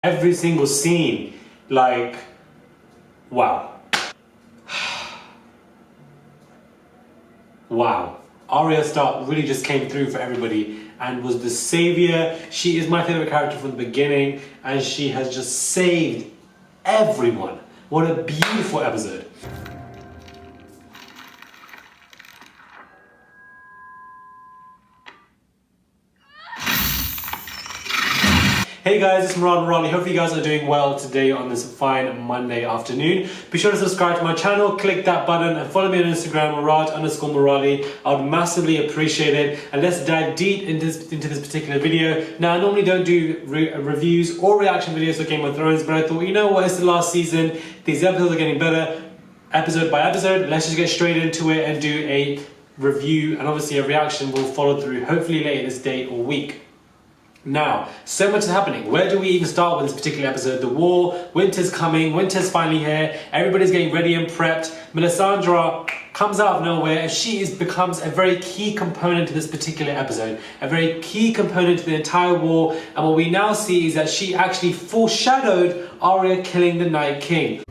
Every single scene, like, wow. Wow. Arya Stark really just came through for everybody and was the savior. She is my favorite character from the beginning, and she has just saved everyone. What a beautiful episode. Hey guys, it's Murad Murali. Hope you guys are doing well today on this fine Monday afternoon. Be sure to subscribe to my channel, click that button, and follow me on Instagram, Murad_Murali. I would massively appreciate it. And let's dive deep into this particular video. Now, I normally don't do reviews or reaction videos for Game of Thrones, but I thought, you know what, it's the last season. These episodes are getting better, episode by episode. Let's just get straight into it and do a review, and obviously a reaction will follow through, hopefully later this day or week. Now, so much is happening. Where do we even start with this particular episode? The war, winter's coming, winter's finally here, everybody's getting ready and prepped. Melisandre comes out of nowhere, and she becomes a very key component to this particular episode, a very key component to the entire war. And what we now see is that she actually foreshadowed Arya killing the Night King.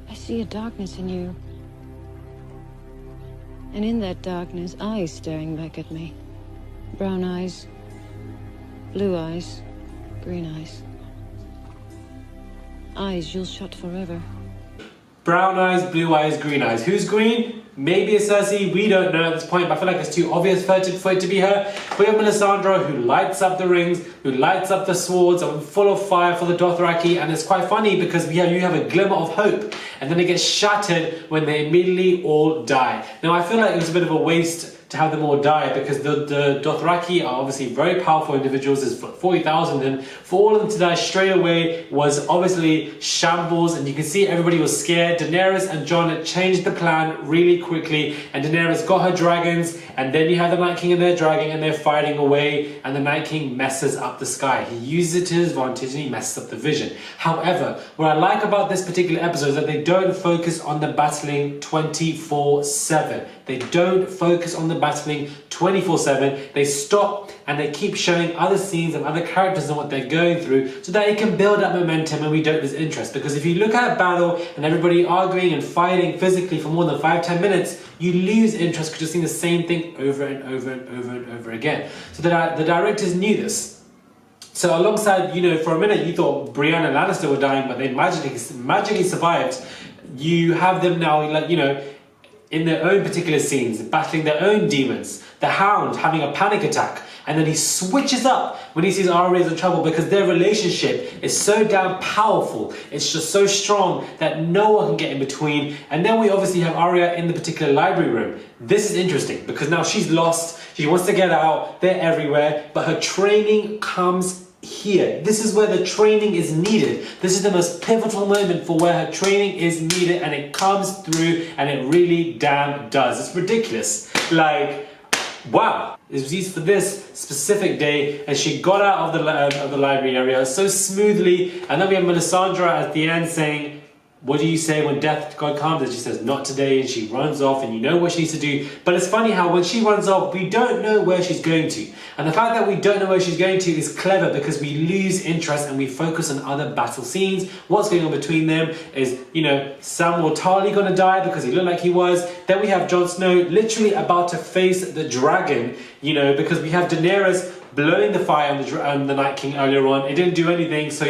I see a darkness in you, and in that darkness, eyes staring back at me. Brown eyes, blue eyes, green eyes. Eyes you'll shut forever. Brown eyes, blue eyes, green eyes. Who's green? Maybe it's Cersei, we don't know at this point, but I feel like it's too obvious for it to be her. We have Melisandre, who lights up the rings, who lights up the swords, and full of fire for the Dothraki, and it's quite funny because you have a glimmer of hope, and then it gets shattered when they immediately all die. Now, I feel like it was a bit of a waste to have them all die, because the Dothraki are obviously very powerful individuals. There's 40,000, and for all of them to die straight away was obviously shambles, and you can see everybody was scared. Daenerys and Jon had changed the plan really quickly, and Daenerys got her dragons, and then you have the Night King and their dragon, and they're fighting away, and the Night King messes up the sky. He uses it to his advantage, and he messes up the vision. However, what I like about this particular episode is that they don't focus on the battling 24/7. They don't focus on the battling 24/7. They stop and they keep showing other scenes and other characters and what they're going through, so that it can build up momentum and we don't lose interest. Because if you look at a battle and everybody arguing and fighting physically for more than 5-10 minutes, you lose interest because you're seeing the same thing over and over and over and over again. So the directors knew this. So alongside, for a minute you thought Brienne and Lannister were dying, but they magically survived. You have them now, in their own particular scenes, battling their own demons. The Hound having a panic attack, and then he switches up when he sees Arya is in trouble, because their relationship is so damn powerful. It's just so strong that no one can get in between. And then we obviously have Arya in the particular library room. This is interesting because now she's lost. She wants to get out. They're everywhere, but her training comes here. This is where the training is needed. This is the most pivotal moment for where her training is needed, and it comes through, and it really damn does. It's ridiculous. Like, wow. It was used for this specific day, and she got out of the library area so smoothly. And then we have Melisandre at the end saying, "What do you say when death God comes?" And she says, "Not today," and she runs off, and you know what she needs to do. But it's funny how when she runs off, we don't know where she's going to. And the fact that we don't know where she's going to is clever, because we lose interest and we focus on other battle scenes. What's going on between them is, Samuel Tarly going to die because he looked like he was. Then we have Jon Snow literally about to face the dragon, because we have Daenerys blowing the fire on the Night King earlier on. It didn't do anything, so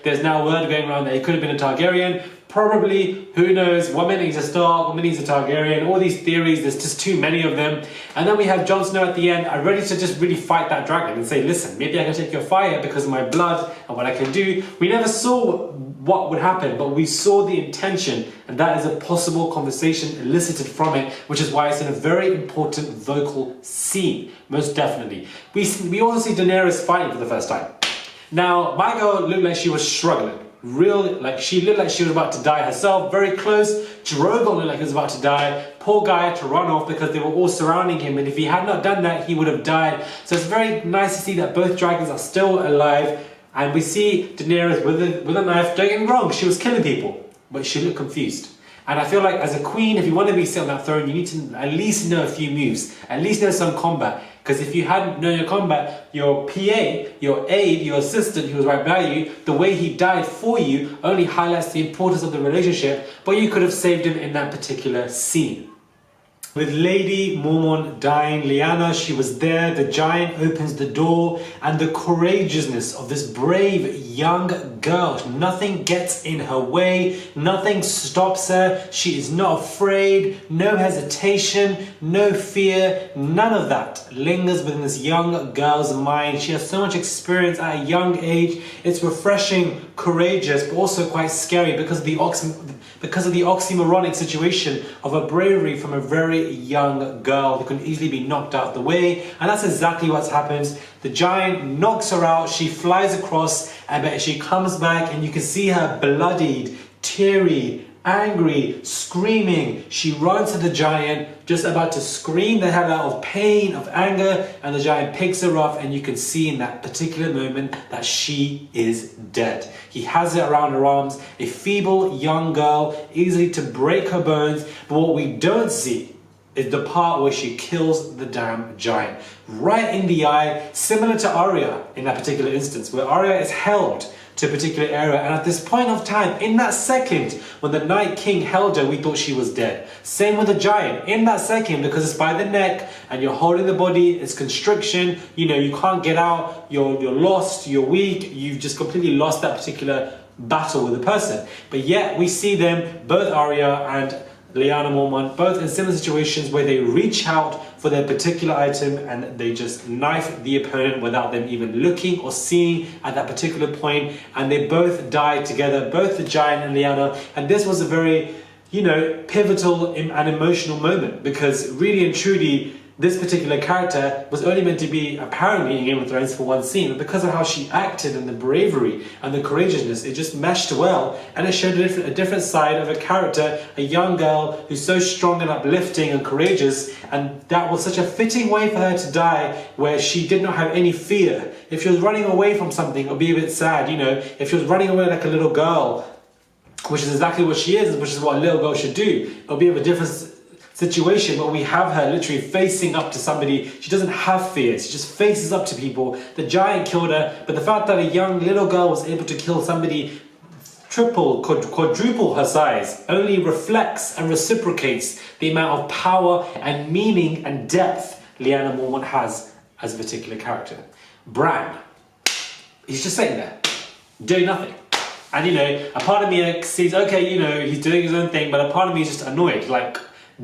there's now word going around that it could have been a Targaryen. Probably, who knows, one minute he's a Stark, one minute he's a Targaryen, all these theories, there's just too many of them. And then we have Jon Snow at the end, ready to just really fight that dragon and say, listen, maybe I can take your fire because of my blood and what I can do. We never saw what would happen, but we saw the intention, and that is a possible conversation elicited from it, which is why it's in a very important vocal scene, most definitely. We also see Daenerys fighting for the first time. Now, my girl looked like she was struggling. She looked like she was about to die herself, very close. Drogon looked like he was about to die. Poor guy had to run off because they were all surrounding him, and if he had not done that, he would have died. So it's very nice to see that both dragons are still alive, and we see Daenerys with a knife. Don't get me wrong, she was killing people, but she looked confused. And I feel like as a queen, if you want to be sitting on that throne, you need to at least know a few moves, at least know some combat. Because if you hadn't known your combat, your PA, your aide, your assistant who was right by you, the way he died for you only highlights the importance of the relationship, but you could have saved him in that particular scene. With Lady Mormont dying, Lyanna, she was there, the giant opens the door, and the courageousness of this brave young girl. Nothing gets in her way, nothing stops her, she is not afraid, no hesitation, no fear, none of that lingers within this young girl's mind. She has so much experience at a young age. It's refreshing, courageous, but also quite scary because of the oxymoronic situation of a bravery from a very young girl who can easily be knocked out of the way, and that's exactly what happens. The giant knocks her out, she flies across, and she comes back, and you can see her bloodied, teary, angry, screaming. She runs to the giant, just about to scream the hell out of pain, of anger, and the giant picks her up, and you can see in that particular moment that she is dead. He has it around her arms, a feeble young girl, easily to break her bones, but what we don't see is the part where she kills the damn giant. Right in the eye, similar to Arya in that particular instance, where Arya is held to a particular area, and at this point of time, in that second, when the Night King held her, we thought she was dead. Same with the giant, in that second, because it's by the neck, and you're holding the body, it's constriction, you know, you can't get out, you're lost, you're weak, you've just completely lost that particular battle with the person. But yet, we see them, both Arya and Lyanna Mormont, both in similar situations where they reach out for their particular item and they just knife the opponent without them even looking or seeing at that particular point, and they both die together, both the giant and Lyanna. And this was a very, you know, pivotal and emotional moment, because really and truly this particular character was only meant to be apparently in Game of Thrones for one scene, but because of how she acted and the bravery and the courageousness, it just meshed well, and it showed a different side of a character, a young girl who's so strong and uplifting and courageous, and that was such a fitting way for her to die, where she did not have any fear. If she was running away from something, it would be a bit sad, you know, if she was running away like a little girl, which is exactly what she is, which is what a little girl should do, it would be of a different situation, but we have her literally facing up to somebody. She doesn't have fears, she just faces up to people. The giant killed her, but the fact that a young little girl was able to kill somebody triple, quadruple her size only reflects and reciprocates the amount of power and meaning and depth Lyanna Mormont has as a particular character. Bran, he's just sitting there, doing nothing. And you know, a part of me sees, okay, you know, he's doing his own thing, but a part of me is just annoyed, like,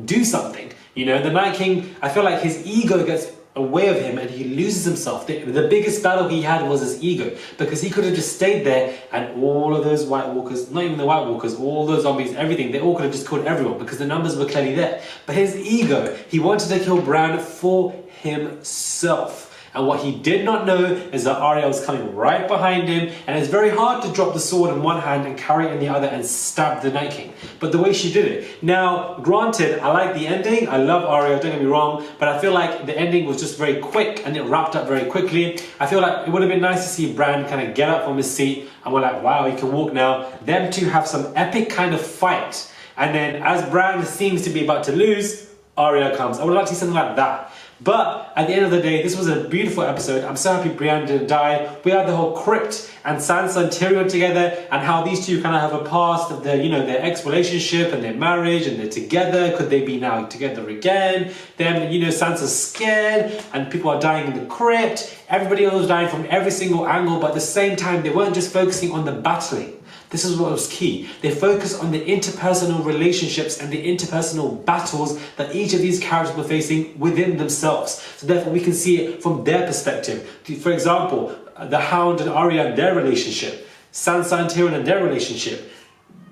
do something. You know, the Night King, I feel like his ego gets away of him and he loses himself. The biggest battle he had was his ego, because he could have just stayed there and all of those White Walkers, not even the White Walkers, all those zombies, everything, they all could have just killed everyone because the numbers were clearly there. But his ego, he wanted to kill Bran for himself. And what he did not know is that Arya was coming right behind him, and it's very hard to drop the sword in one hand and carry it in the other and stab the Night King. But the way she did it. Now, granted, I like the ending. I love Arya, don't get me wrong, but I feel like the ending was just very quick and it wrapped up very quickly. I feel like it would have been nice to see Bran kind of get up from his seat and we're like, wow, he can walk now. Them two have some epic kind of fight. And then as Bran seems to be about to lose, Arya comes. I would like to see something like that. But at the end of the day, this was a beautiful episode. I'm so happy Brienne didn't die. We had the whole Crypt and Sansa and Tyrion together, and how these two kind of have a past of their, you know, their ex-relationship and their marriage, and they're together. Could they be now together again? Then, you know, Sansa's scared and people are dying in the Crypt. Everybody else was dying from every single angle, but at the same time, they weren't just focusing on the battling. This is what was key. They focus on the interpersonal relationships and the interpersonal battles that each of these characters were facing within themselves. So therefore we can see it from their perspective. For example, the Hound and Arya and their relationship, Sansa and Tyrion and their relationship,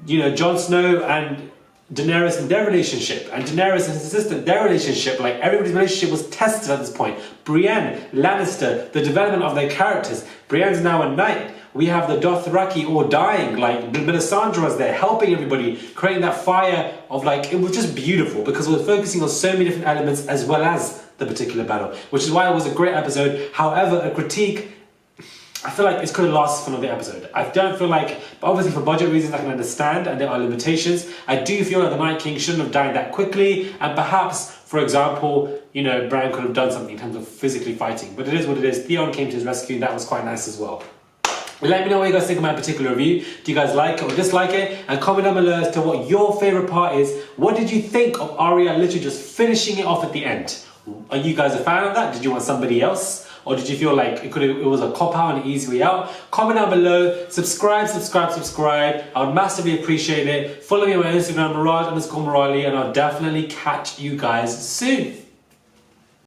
you know, Jon Snow and Daenerys and their relationship, and Daenerys and his assistant, their relationship. Like, everybody's relationship was tested at this point. Brienne, Lannister, the development of their characters. Brienne's now a knight. We have the Dothraki all dying, like Melisandre was there helping everybody, creating that fire of, like, it was just beautiful because we were focusing on so many different elements as well as the particular battle, which is why it was a great episode. However, a critique, I feel like it could have lasted for another episode. I don't feel like, but obviously for budget reasons I can understand and there are limitations. I do feel like the Night King shouldn't have died that quickly, and perhaps For example, you know, Bran could have done something in terms of physically fighting, but it is what it is. Theon came to his rescue, and that was quite nice as well. Let me know what you guys think of my particular review. Do you guys like it or dislike it? And comment down below as to what your favourite part is. What did you think of Arya literally just finishing it off at the end? Are you guys a fan of that? Did you want somebody else? Or did you feel like it was a cop-out and an easy way out? Comment down below. Subscribe. I would massively appreciate it. Follow me on my Instagram, Mirage_Morali, and I'll definitely catch you guys soon.